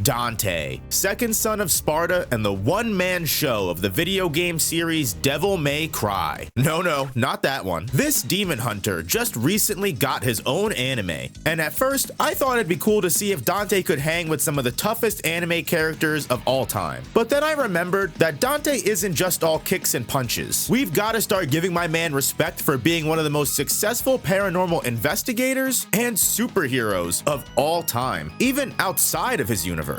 Dante, second son of Sparda and the one-man show of the video game series Devil May Cry. No, not that one. This demon hunter just recently got his own anime, and at first I thought it'd be cool to see if Dante could hang with some of the toughest anime characters of all time. But then I remembered that Dante isn't just all kicks and punches. We've got to start giving my man respect for being one of the most successful paranormal investigators and superheroes of all time, even outside of his universe.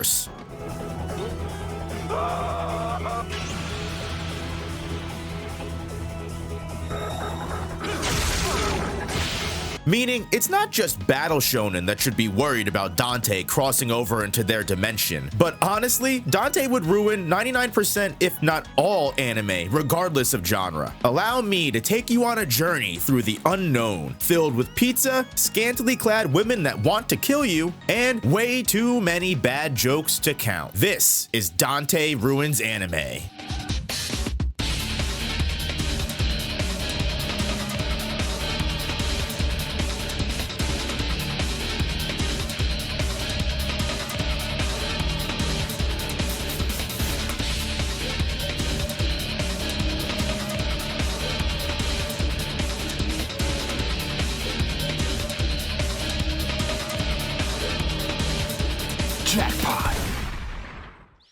Meaning, it's not just Battle Shonen that should be worried about Dante crossing over into their dimension, but honestly, Dante would ruin 99% if not all anime, regardless of genre. Allow me to take you on a journey through the unknown, filled with pizza, scantily clad women that want to kill you, and way too many bad jokes to count. This is Dante Ruins Anime. Jackpot.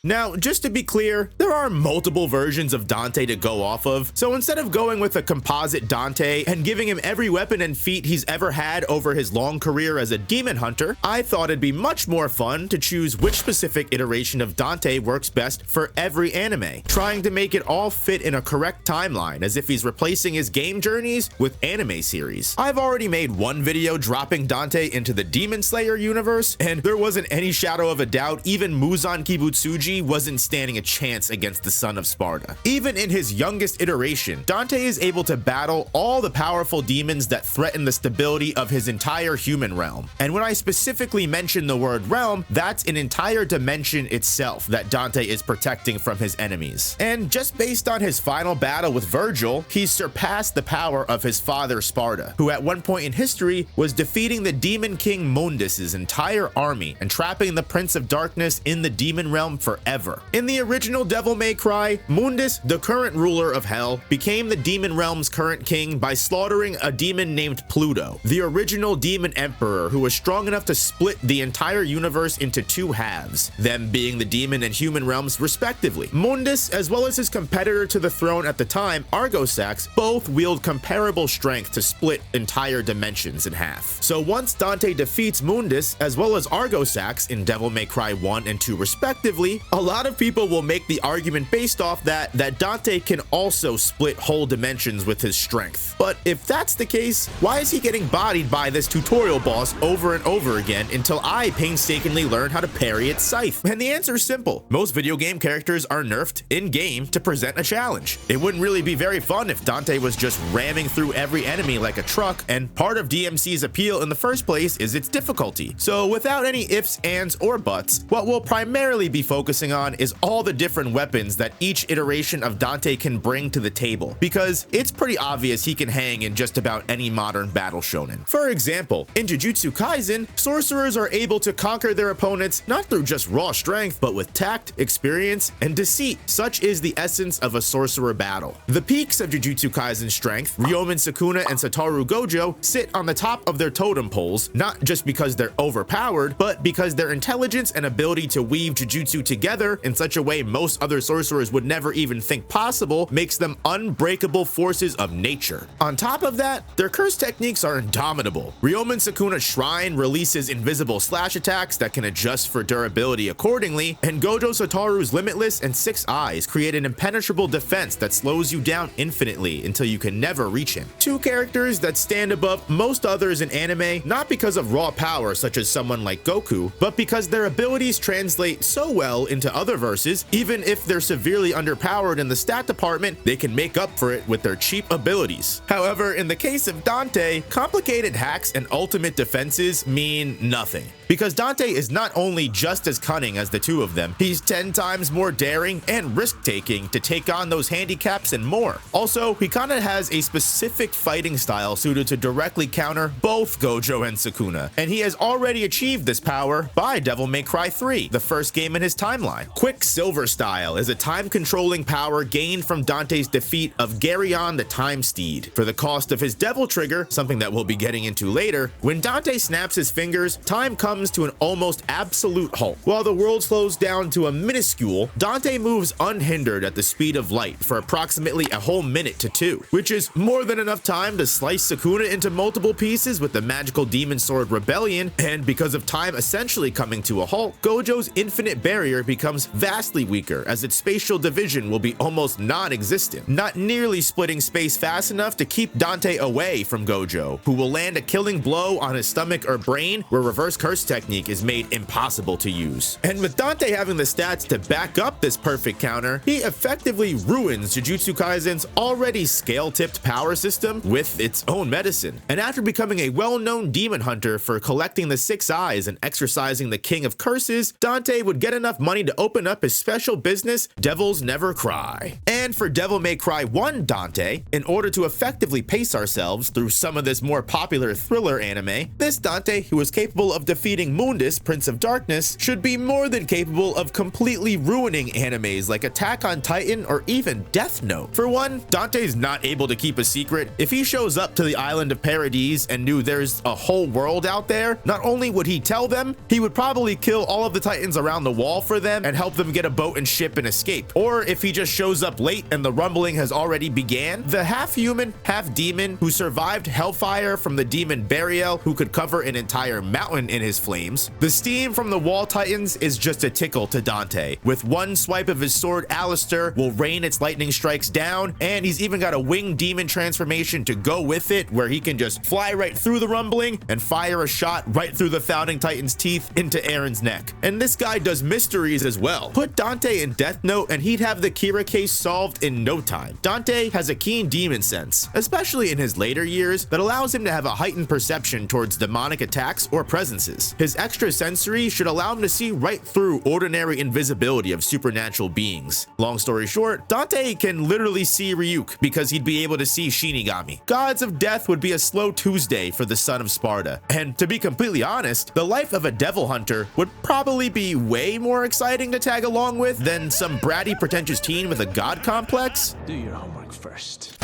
Now, just to be clear, there are multiple versions of Dante to go off of, so instead of going with a composite Dante and giving him every weapon and feat he's ever had over his long career as a demon hunter, I thought it'd be much more fun to choose which specific iteration of Dante works best for every anime, trying to make it all fit in a correct timeline as if he's replacing his game journeys with anime series. I've already made one video dropping Dante into the Demon Slayer universe, and there wasn't any shadow of a doubt even Muzan Kibutsuji wasn't standing a chance against the son of Sparda. Even in his youngest iteration, Dante is able to battle all the powerful demons that threaten the stability of his entire human realm. And when I specifically mention the word realm, that's an entire dimension itself that Dante is protecting from his enemies. And just based on his final battle with Virgil, he's surpassed the power of his father Sparda, who at one point in history was defeating the demon king Mundus's entire army and trapping the Prince of Darkness in the demon realm forever. In the original Devil May Cry, Mundus, the current ruler of Hell, became the demon realm's current king by slaughtering a demon named Pluto, the original demon emperor who was strong enough to split the entire universe into two halves, them being the demon and human realms respectively. Mundus, as well as his competitor to the throne at the time, Argosax, both wield comparable strength to split entire dimensions in half. So once Dante defeats Mundus, as well as Argosax in Devil May Cry 1 and 2 respectively, a lot of people will make the argument based off that Dante can also split whole dimensions with his strength. But if that's the case, why is he getting bodied by this tutorial boss over and over again until I painstakingly learn how to parry its scythe? And the answer is simple. Most video game characters are nerfed in-game to present a challenge. It wouldn't really be very fun if Dante was just ramming through every enemy like a truck, and part of DMC's appeal in the first place is its difficulty. So without any ifs, ands, or buts, what we'll primarily be focusing on is all the different weapons that each iteration of Dante can bring to the table, because it's pretty obvious he can hang in just about any modern battle shonen. For example, in Jujutsu Kaisen, sorcerers are able to conquer their opponents not through just raw strength, but with tact, experience, and deceit. Such is the essence of a sorcerer battle. The peaks of Jujutsu Kaisen's strength, Ryomen Sukuna and Satoru Gojo, sit on the top of their totem poles, not just because they're overpowered, but because their intelligence and ability to weave Jujutsu together in such a way most other sorcerers would never even think possible makes them unbreakable forces of nature. On top of that, their curse techniques are indomitable. Ryomen Sukuna's shrine releases invisible slash attacks that can adjust for durability accordingly, and Gojo Satoru's limitless and six eyes create an impenetrable defense that slows you down infinitely until you can never reach him. Two characters that stand above most others in anime, not because of raw power such as someone like Goku, but because their abilities translate so well into other verses, even if they're severely underpowered in the stat department, they can make up for it with their cheap abilities. However, in the case of Dante, complicated hacks and ultimate defenses mean nothing. Because Dante is not only just as cunning as the two of them, he's 10 times more daring and risk-taking to take on those handicaps and more. Also, he kinda has a specific fighting style suited to directly counter both Gojo and Sukuna, and he has already achieved this power by Devil May Cry 3, the first game in his timeline. Quicksilver Style is a time-controlling power gained from Dante's defeat of Geryon the Time Steed. For the cost of his Devil Trigger, something that we'll be getting into later, when Dante snaps his fingers, time comes to an almost absolute halt. While the world slows down to a minuscule, Dante moves unhindered at the speed of light for approximately a whole minute to two, which is more than enough time to slice Sukuna into multiple pieces with the magical demon sword Rebellion, and because of time essentially coming to a halt, Gojo's infinite barrier becomes vastly weaker as its spatial division will be almost non-existent, not nearly splitting space fast enough to keep Dante away from Gojo, who will land a killing blow on his stomach or brain where reverse curse technique is made impossible to use. And with Dante having the stats to back up this perfect counter, he effectively ruins Jujutsu Kaisen's already scale-tipped power system with its own medicine. And after becoming a well-known demon hunter for collecting the 6 eyes and exercising the King of Curses, Dante would get enough money to open up his special business, Devils Never Cry. And for Devil May Cry 1 Dante, in order to effectively pace ourselves through some of this more popular thriller anime, this Dante, who is capable of defeating Mundus, Prince of Darkness, should be more than capable of completely ruining animes like Attack on Titan or even Death Note. For one, Dante's not able to keep a secret. If he shows up to the island of Paradise and knew there's a whole world out there, not only would he tell them, he would probably kill all of the Titans around the wall for them and help them get a boat and ship and escape. Or if he just shows up late and the rumbling has already began, the half-human, half-demon who survived Hellfire from the demon Burial, who could cover an entire mountain in his flames. The steam from the wall titans is just a tickle to Dante. With one swipe of his sword, Alistair will rain its lightning strikes down, and he's even got a winged demon transformation to go with it, where he can just fly right through the rumbling and fire a shot right through the founding titan's teeth into Aaron's neck. And this guy does mysteries as well. Put Dante in Death Note and he'd have the Kira case solved in no time. Dante has a keen demon sense, especially in his later years, that allows him to have a heightened perception towards demonic attacks or presences. His extra sensory should allow him to see right through ordinary invisibility of supernatural beings. Long story short, Dante can literally see Ryuk because he'd be able to see Shinigami. Gods of Death would be a slow Tuesday for the son of Sparda. And to be completely honest, the life of a devil hunter would probably be way more exciting to tag along with than some bratty pretentious teen with a god complex. Do your homework first.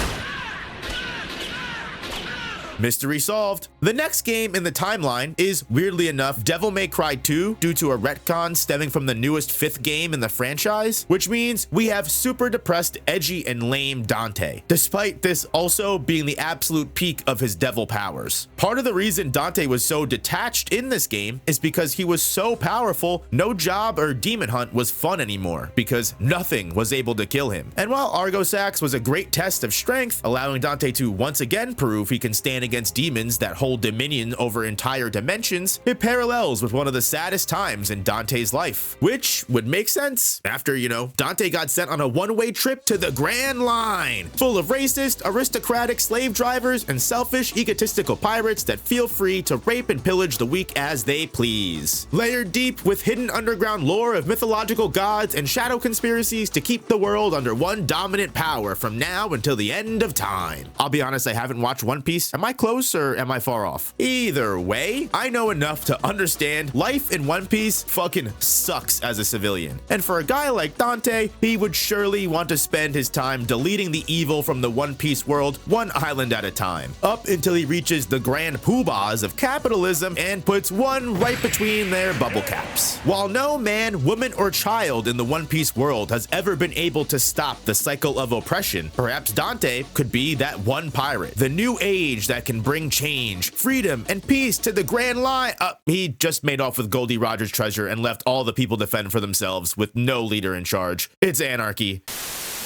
Mystery solved. The next game in the timeline is, weirdly enough, Devil May Cry 2 due to a retcon stemming from the newest 5th game in the franchise, which means we have super depressed, edgy, and lame Dante, despite this also being the absolute peak of his devil powers. Part of the reason Dante was so detached in this game is because he was so powerful, no job or demon hunt was fun anymore, because nothing was able to kill him. And while Argosax was a great test of strength, allowing Dante to once again prove he can stand against demons that hold dominion over entire dimensions, it parallels with one of the saddest times in Dante's life, which would make sense after, Dante got sent on a one-way trip to the Grand Line, full of racist, aristocratic slave drivers and selfish, egotistical pirates that feel free to rape and pillage the weak as they please. Layered deep with hidden underground lore of mythological gods and shadow conspiracies to keep the world under one dominant power from now until the end of time. I'll be honest, I haven't watched One Piece. Am I close or am I far off? Either way, I know enough to understand life in One Piece fucking sucks as a civilian. And for a guy like Dante, he would surely want to spend his time deleting the evil from the One Piece world one island at a time, up until he reaches the grand poobahs of capitalism and puts one right between their bubble caps. While no man, woman, or child in the One Piece world has ever been able to stop the cycle of oppression, perhaps Dante could be that one pirate, the new age that can bring change, freedom, and peace to the Grand Line. He just made off with Goldie Roger's treasure and left all the people to fend for themselves with no leader in charge. It's anarchy.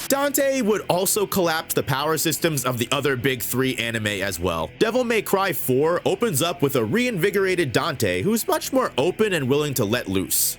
Dante would also collapse the power systems of the other big 3 anime as well. Devil May Cry 4 opens up with a reinvigorated Dante who's much more open and willing to let loose.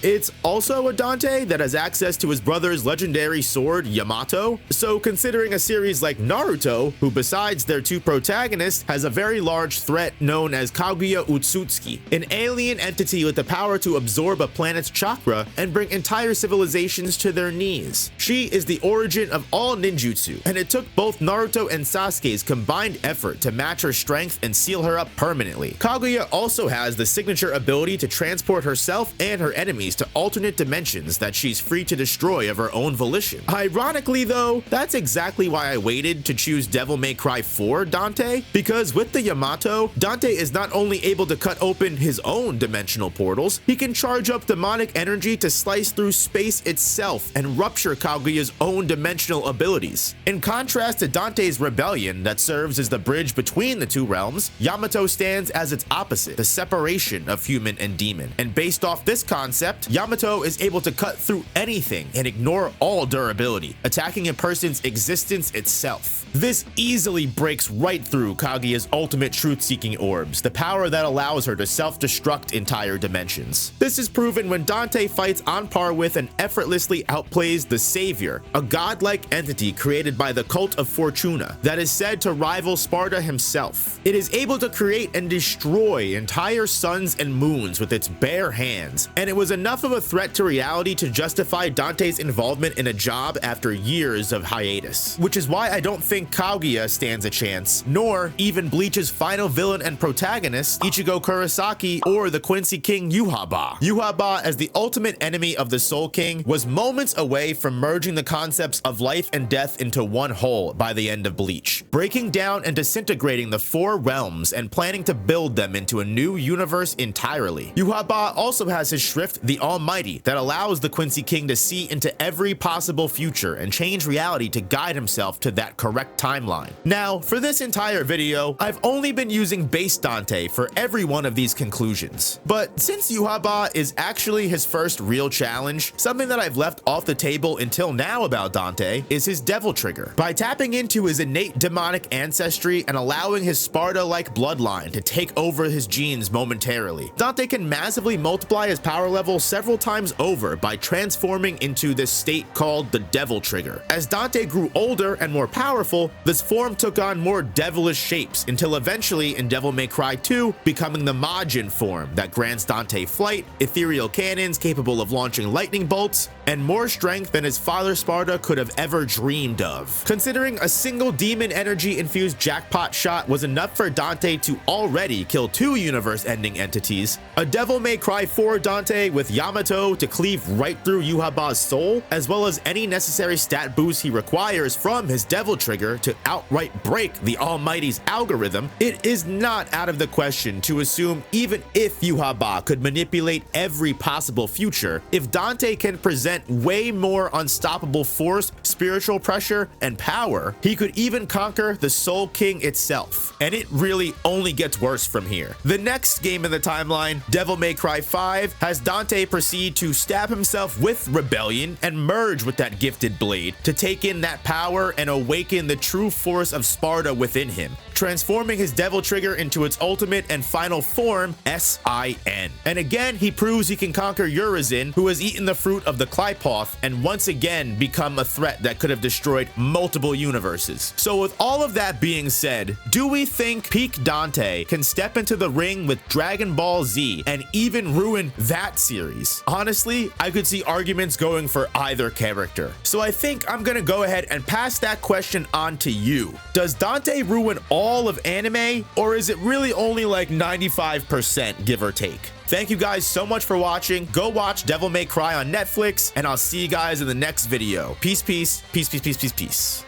It's also a Dante that has access to his brother's legendary sword, Yamato. So considering a series like Naruto, who besides their two protagonists has a very large threat known as Kaguya Otsutsuki, an alien entity with the power to absorb a planet's chakra and bring entire civilizations to their knees. She is the origin of all ninjutsu, and it took both Naruto and Sasuke's combined effort to match her strength and seal her up permanently. Kaguya also has the signature ability to transport herself and her enemies to alternate dimensions that she's free to destroy of her own volition. Ironically though, that's exactly why I waited to choose Devil May Cry 4 Dante, because with the Yamato, Dante is not only able to cut open his own dimensional portals, he can charge up demonic energy to slice through space itself and rupture Kaguya's own dimensional abilities. In contrast to Dante's rebellion that serves as the bridge between the two realms, Yamato stands as its opposite, the separation of human and demon. And based off this concept, Yamato is able to cut through anything and ignore all durability, attacking a person's existence itself. This easily breaks right through Kaguya's ultimate truth-seeking orbs, the power that allows her to self-destruct entire dimensions. This is proven when Dante fights on par with and effortlessly outplays the Savior, a godlike entity created by the cult of Fortuna that is said to rival Sparda himself. It is able to create and destroy entire suns and moons with its bare hands, and it was enough of a threat to reality to justify Dante's involvement in a job after years of hiatus. Which is why I don't think Kaguya stands a chance, nor even Bleach's final villain and protagonist, Ichigo Kurosaki or the Quincy King Yhwach. Yhwach, as the ultimate enemy of the Soul King, was moments away from merging the concepts of life and death into one whole by the end of Bleach, breaking down and disintegrating the four realms and planning to build them into a new universe entirely. Yhwach also has his Shrift, the Almighty, that allows the Quincy King to see into every possible future and change reality to guide himself to that correct timeline. Now, for this entire video, I've only been using base Dante for every one of these conclusions. But since Yhwach is actually his first real challenge, something that I've left off the table until now about Dante is his Devil Trigger. By tapping into his innate demonic ancestry and allowing his Sparda-like bloodline to take over his genes momentarily, Dante can massively multiply his power level several times over by transforming into this state called the Devil Trigger. As Dante grew older and more powerful, this form took on more devilish shapes until eventually in Devil May Cry 2 becoming the Majin form that grants Dante flight, ethereal cannons capable of launching lightning bolts, and more strength than his father Sparda could have ever dreamed of. Considering a single demon energy infused jackpot shot was enough for Dante to already kill two universe-ending entities, a Devil May Cry 4 Dante with Yamato to cleave right through Yhwach's soul, as well as any necessary stat boost he requires from his Devil Trigger to outright break the Almighty's algorithm, it is not out of the question to assume even if Yhwach could manipulate every possible future, if Dante can present way more unstoppable force, spiritual pressure, and power, he could even conquer the Soul King itself. And it really only gets worse from here. The next game in the timeline, Devil May Cry 5, has Dante proceed to stab himself with Rebellion and merge with that gifted blade to take in that power and awaken the true force of Sparda within him, transforming his Devil Trigger into its ultimate and final form, S-I-N. And again, he proves he can conquer Urizen, who has eaten the fruit of the Clypoth and once again become a threat that could have destroyed multiple universes. So with all of that being said, do we think peak Dante can step into the ring with Dragon Ball Z and even ruin that series? Honestly, I could see arguments going for either character. So I think I'm gonna go ahead and pass that question on to you. Does Dante ruin all of anime, or is it really only like 95%, give or take? Thank you guys so much for watching. Go watch Devil May Cry on Netflix, and I'll see you guys in the next video. Peace, peace, peace, peace, peace, peace, peace.